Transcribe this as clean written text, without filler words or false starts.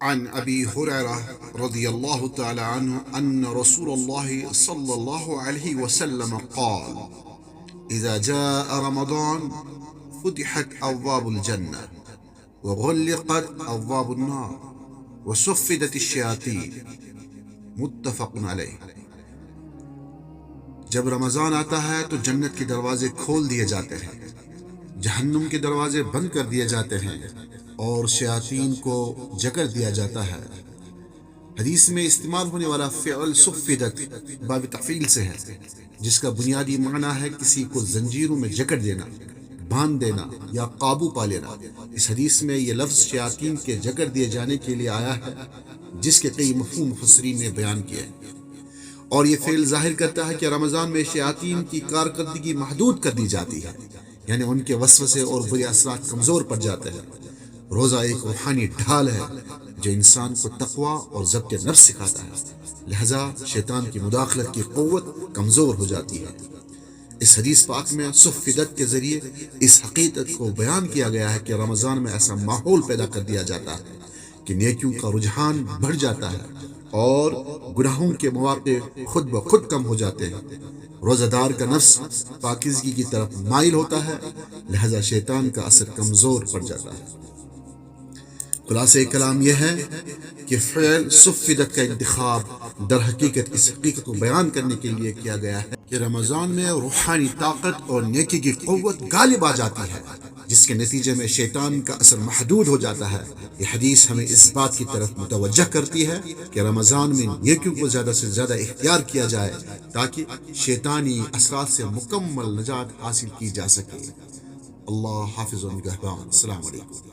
عن أبي هريرة رضي الله تعالى عنه أن رسول الله صلى الله عليه وسلم قال: إذا جاء رمضان فتحت أبواب الجنة وغلقت أبواب النار وصفدت الشياطين. متفق علیہ۔ جب رمضان آتا ہے تو جنت کے دروازے کھول دیے جاتے ہیں، جہنم کے دروازے بند کر دیے جاتے ہیں اور شیاطین کو جکڑ دیا جاتا ہے۔ حدیث میں استعمال ہونے والا فعل صفدت باب تفعیل سے ہے، جس کا بنیادی معنی ہے کسی کو زنجیروں میں جکڑ دینا، باندھ دینا یا قابو پا لینا۔ اس حدیث میں یہ لفظ شیاطین کے جکڑ دیے جانے کے لیے آیا ہے، جس کے کئی مفہوم مفسرین نے بیان کیے، اور یہ فعل ظاہر کرتا ہے کہ رمضان میں شیاطین کی کارکردگی محدود کر دی جاتی ہے، یعنی ان کے وسوسے اور برے اثرات کمزور پڑ جاتے ہیں۔ روزہ ایک روحانی ڈھال ہے جو انسان کو تقوی اور ضبط نفس سکھاتا ہے، لہذا شیطان کی مداخلت کی قوت کمزور ہو جاتی ہے۔ اس حدیث پاک میں صفدت کے ذریعے اس حقیقت کو بیان کیا گیا ہے کہ رمضان میں ایسا ماحول پیدا کر دیا جاتا ہے کہ نیکیوں کا رجحان بڑھ جاتا ہے اور گناہوں کے مواقع خود بخود کم ہو جاتے ہیں۔ روزہ دار کا نفس پاکیزگی کی طرف مائل ہوتا ہے، لہذا شیطان کا اثر کمزور پڑ جاتا ہے۔ خلاصہ کلام یہ ہے کہ فعل صفدت کا انتخاب در حقیقت اس حقیقت کو بیان کرنے کے لیے کیا گیا ہے کہ رمضان میں روحانی طاقت اور نیکی کی قوت غالب آ جاتی ہے، جس کے نتیجے میں شیطان کا اثر محدود ہو جاتا ہے۔ یہ حدیث ہمیں اس بات کی طرف متوجہ کرتی ہے کہ رمضان میں نیکیوں کو زیادہ سے زیادہ اختیار کیا جائے تاکہ شیطانی اثرات سے مکمل نجات حاصل کی جا سکے۔ اللہ حافظ و نگہبان۔ السلام علیکم۔